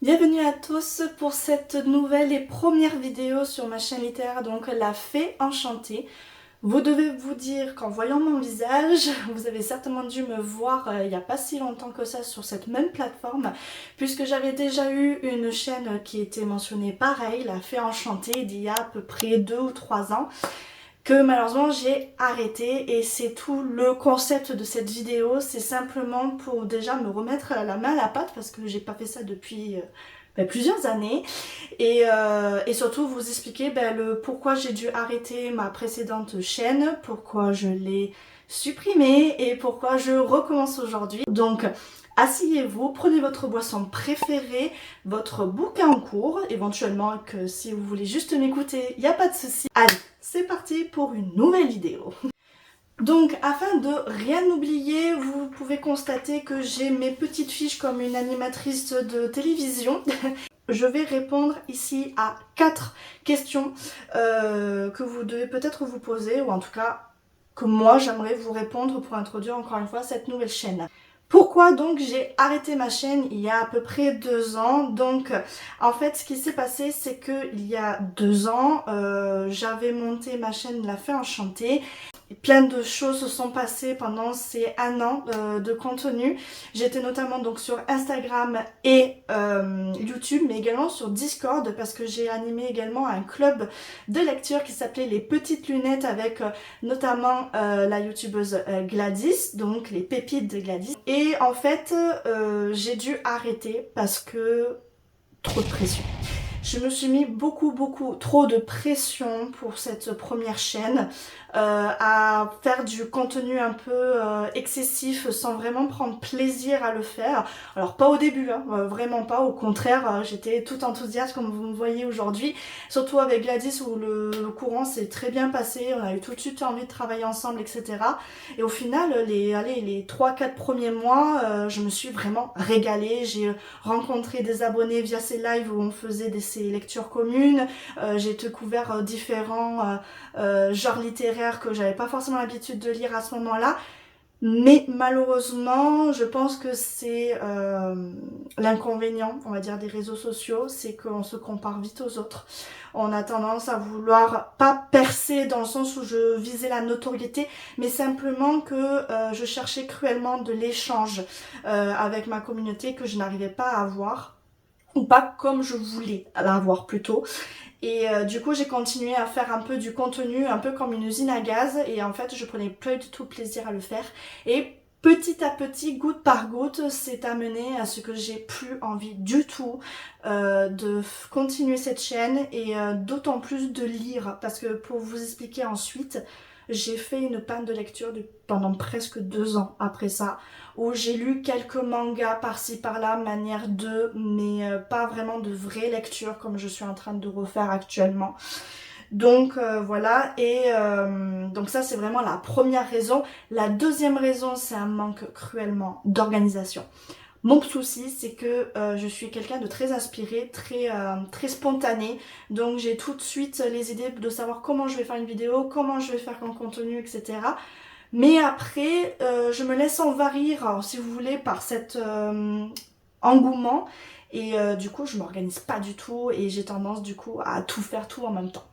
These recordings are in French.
Bienvenue à tous pour cette nouvelle et première vidéo sur ma chaîne littéraire, donc La Fée Enchantée. Vous devez vous dire qu'en voyant mon visage, vous avez certainement dû me voir il n'y a pas si longtemps que ça sur cette même plateforme, puisque j'avais déjà eu une chaîne qui était mentionnée pareil, La Fée Enchantée, d'il y a à peu près 2 ou 3 ans. Que malheureusement j'ai arrêté, et c'est tout le concept de cette vidéo, c'est simplement pour déjà me remettre la main à la pâte parce que j'ai pas fait ça depuis plusieurs années, et surtout vous expliquer le pourquoi j'ai dû arrêter ma précédente chaîne, pourquoi je l'ai supprimée et pourquoi je recommence aujourd'hui. Donc asseyez-vous, prenez votre boisson préférée, votre bouquin en cours, éventuellement que si vous voulez juste m'écouter, il n'y a pas de souci. Allez, c'est parti pour une nouvelle vidéo. Donc afin de rien oublier, vous pouvez constater que j'ai mes petites fiches comme une animatrice de télévision. Je vais répondre ici à 4 questions que vous devez peut-être vous poser, ou en tout cas que moi j'aimerais vous répondre pour introduire encore une fois cette nouvelle chaîne. Pourquoi donc j'ai arrêté ma chaîne il y a à peu près 2 ans? Donc en fait ce qui s'est passé, c'est que il y a 2 ans j'avais monté ma chaîne La Fée Enchantée. Plein de choses se sont passées pendant ces 1 an de contenu. J'étais notamment donc sur Instagram et YouTube, mais également sur Discord, parce que j'ai animé également un club de lecture qui s'appelait Les Petites Lunettes, avec notamment la youtubeuse Gladys, donc les pépites de Gladys. Et en fait j'ai dû arrêter parce que trop de pression. Je me suis mis beaucoup trop de pression pour cette première chaîne, à faire du contenu un peu excessif sans vraiment prendre plaisir à le faire. Alors pas au début, hein, vraiment pas, au contraire, j'étais tout enthousiaste comme vous me voyez aujourd'hui, surtout avec Gladys où le courant s'est très bien passé, on a eu tout de suite envie de travailler ensemble, etc. Et au final, les 3-4 premiers mois, je me suis vraiment régalée. J'ai rencontré des abonnés via ces lives où on faisait ces lectures communes, j'ai découvert différents genres littéraires que j'avais pas forcément l'habitude de lire à ce moment-là. Mais malheureusement, je pense que c'est l'inconvénient, on va dire, des réseaux sociaux, c'est qu'on se compare vite aux autres. On a tendance à vouloir, pas percer dans le sens où je visais la notoriété, mais simplement que je cherchais cruellement de l'échange avec ma communauté que je n'arrivais pas à avoir, ou pas comme je voulais l'avoir plutôt. Et du coup j'ai continué à faire un peu du contenu, un peu comme une usine à gaz, et en fait je prenais pas du tout plaisir à le faire. Et petit à petit, goutte par goutte, c'est amené à ce que j'ai plus envie du tout de continuer cette chaîne, et d'autant plus de lire, parce que pour vous expliquer ensuite, j'ai fait une panne de lecture pendant presque 2 ans après ça, où j'ai lu quelques mangas par-ci par-là, manière de, mais pas vraiment de vraie lecture comme je suis en train de refaire actuellement. Donc voilà, et donc ça c'est vraiment la première raison. La deuxième raison, c'est un manque cruellement d'organisation. Mon souci, c'est que je suis quelqu'un de très inspiré, très spontané, donc j'ai tout de suite les idées de savoir comment je vais faire une vidéo, comment je vais faire mon contenu, etc. Mais après, je me laisse envahir, alors, si vous voulez, par cet engouement, et du coup, je m'organise pas du tout, et j'ai tendance du coup à tout faire tout en même temps.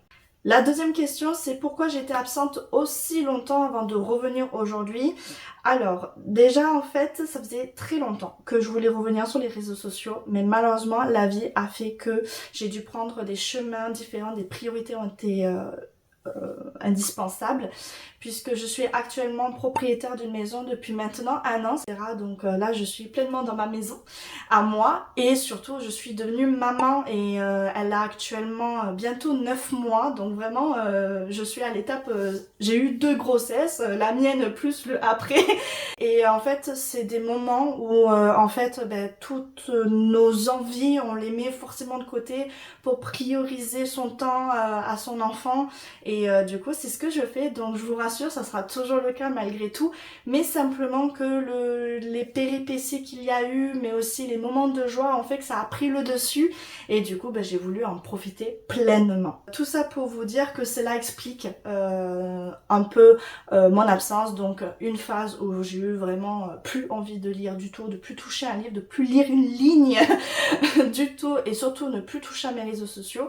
La deuxième question, c'est pourquoi j'étais absente aussi longtemps avant de revenir aujourd'hui. Alors, déjà en fait, ça faisait très longtemps que je voulais revenir sur les réseaux sociaux, mais malheureusement, la vie a fait que j'ai dû prendre des chemins différents, des priorités ont été indispensables, puisque je suis actuellement propriétaire d'une maison depuis maintenant 1 an, etc. Donc là je suis pleinement dans ma maison à moi, et surtout je suis devenue maman, et elle a actuellement bientôt 9 mois, donc vraiment je suis à l'étape, j'ai eu 2 grossesses, la mienne plus le après, et en fait c'est des moments où en fait toutes nos envies on les met forcément de côté pour prioriser son temps à son enfant. Et du coup c'est ce que je fais, donc je vous rassure, rassure, ça sera toujours le cas malgré tout, mais simplement que les péripéties qu'il y a eu, mais aussi les moments de joie ont fait que ça a pris le dessus, et du coup j'ai voulu en profiter pleinement. Tout ça pour vous dire que cela explique un peu mon absence, donc une phase où j'ai eu vraiment plus envie de lire du tout, de plus toucher un livre, de plus lire une ligne du tout, et surtout ne plus toucher à mes réseaux sociaux.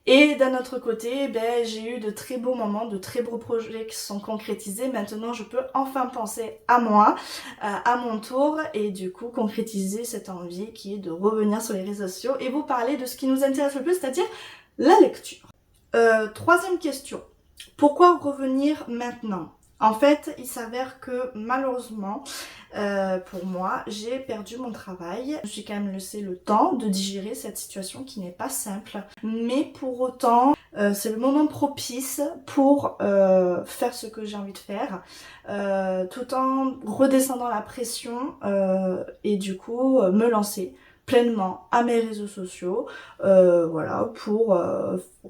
Et d'un autre côté, j'ai eu de très beaux moments, de très beaux projets qui se sont concrétisés. Maintenant, je peux enfin penser à moi, à mon tour, et du coup concrétiser cette envie qui est de revenir sur les réseaux sociaux et vous parler de ce qui nous intéresse le plus, c'est-à-dire la lecture. Troisième question. Pourquoi revenir maintenant ? En fait, il s'avère que malheureusement, pour moi, j'ai perdu mon travail. J'ai quand même laissé le temps de digérer cette situation qui n'est pas simple. Mais pour autant, c'est le moment propice pour faire ce que j'ai envie de faire, tout en redescendant la pression et du coup me lancer pleinement à mes réseaux sociaux, voilà, pour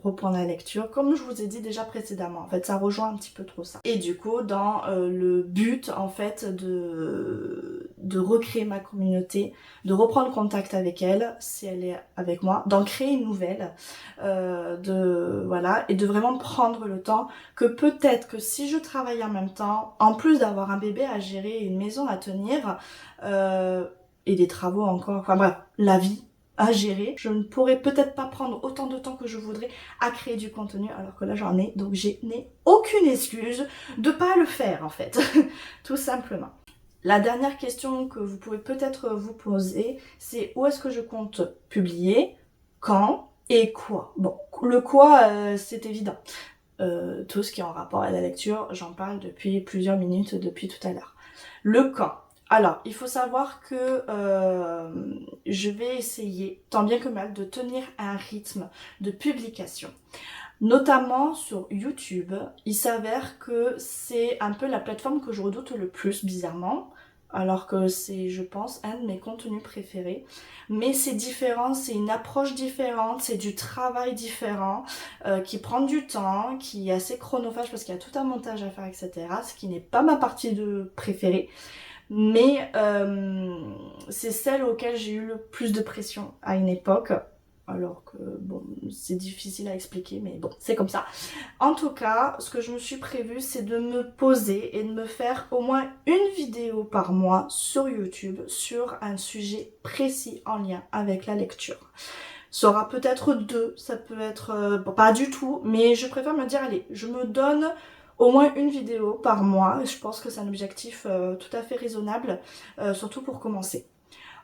reprendre la lecture, comme je vous ai dit déjà précédemment. En fait, ça rejoint un petit peu trop ça. Et du coup, dans le but, en fait, de recréer ma communauté, de reprendre contact avec elle, si elle est avec moi, d'en créer une nouvelle, voilà, et de vraiment prendre le temps que peut-être que si je travaille en même temps, en plus d'avoir un bébé à gérer et une maison à tenir, et des travaux encore, enfin bref, la vie à gérer, je ne pourrais peut-être pas prendre autant de temps que je voudrais à créer du contenu, alors que là j'en ai, donc je n'ai aucune excuse de pas le faire en fait, tout simplement. La dernière question que vous pouvez peut-être vous poser, c'est où est-ce que je compte publier, quand et quoi. Bon, le quoi, c'est évident. Tout ce qui est en rapport à la lecture, j'en parle depuis plusieurs minutes, depuis tout à l'heure. Le quand. Alors, il faut savoir que je vais essayer, tant bien que mal, de tenir un rythme de publication. Notamment sur YouTube, il s'avère que c'est un peu la plateforme que je redoute le plus, bizarrement, alors que c'est, je pense, un de mes contenus préférés. Mais c'est différent, c'est une approche différente, c'est du travail différent, qui prend du temps, qui est assez chronophage parce qu'il y a tout un montage à faire, etc. Ce qui n'est pas ma partie préférée. Mais c'est celle auquel j'ai eu le plus de pression à une époque, alors que bon, c'est difficile à expliquer, mais bon, c'est comme ça. En tout cas, ce que je me suis prévu, c'est de me poser et de me faire au moins une vidéo par mois sur YouTube sur un sujet précis en lien avec la lecture. Ça aura peut-être 2, ça peut être pas du tout, mais je préfère me dire, allez, je me donne au moins une vidéo par mois. Je pense que c'est un objectif tout à fait raisonnable, surtout pour commencer.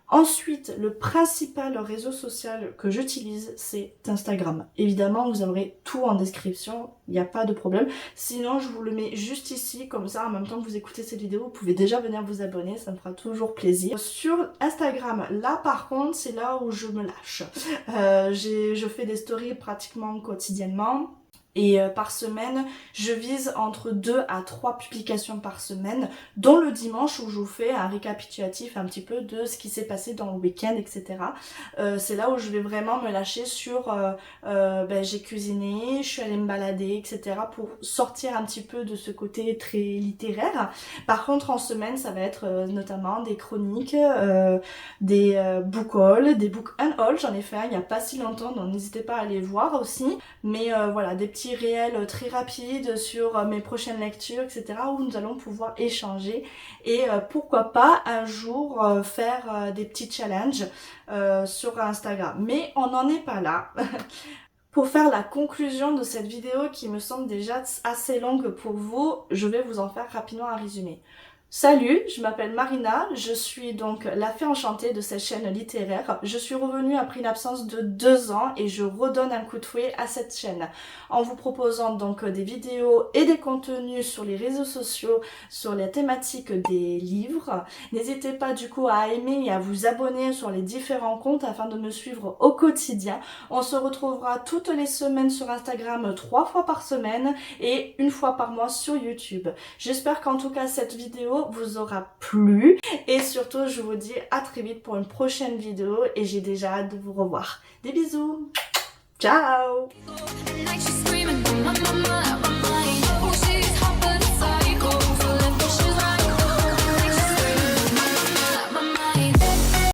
Ensuite, le principal réseau social que j'utilise, c'est Instagram. Évidemment, vous aurez tout en description, il n'y a pas de problème. Sinon, je vous le mets juste ici, comme ça, en même temps que vous écoutez cette vidéo, vous pouvez déjà venir vous abonner, ça me fera toujours plaisir. Sur Instagram, là par contre, c'est là où je me lâche. Je fais des stories pratiquement quotidiennement. Et par semaine, je vise entre 2 à 3 publications par semaine, dont le dimanche où je vous fais un récapitulatif un petit peu de ce qui s'est passé dans le week-end, etc. C'est là où je vais vraiment me lâcher sur j'ai cuisiné, je suis allée me balader, etc. pour sortir un petit peu de ce côté très littéraire. Par contre, en semaine, ça va être notamment des chroniques, des book hauls, des book unhaul. J'en ai fait un il n'y a pas si longtemps, donc n'hésitez pas à aller voir aussi. Mais voilà, des petits réels très rapides sur mes prochaines lectures, etc. où nous allons pouvoir échanger et pourquoi pas un jour faire des petits challenges sur Instagram. Mais on n'en est pas là. Pour faire la conclusion de cette vidéo qui me semble déjà assez longue pour vous, je vais vous en faire rapidement un résumé. Salut, je m'appelle Marina, je suis donc la fée enchantée de cette chaîne littéraire. Je suis revenue après une absence de 2 ans et je redonne un coup de fouet à cette chaîne en vous proposant donc des vidéos et des contenus sur les réseaux sociaux, sur les thématiques des livres. N'hésitez pas du coup à aimer et à vous abonner sur les différents comptes afin de me suivre au quotidien. On se retrouvera toutes les semaines sur Instagram 3 fois par semaine et 1 fois par mois sur YouTube. J'espère qu'en tout cas cette vidéo vous aura plu et surtout je vous dis à très vite pour une prochaine vidéo et j'ai déjà hâte de vous revoir. Des bisous, ciao.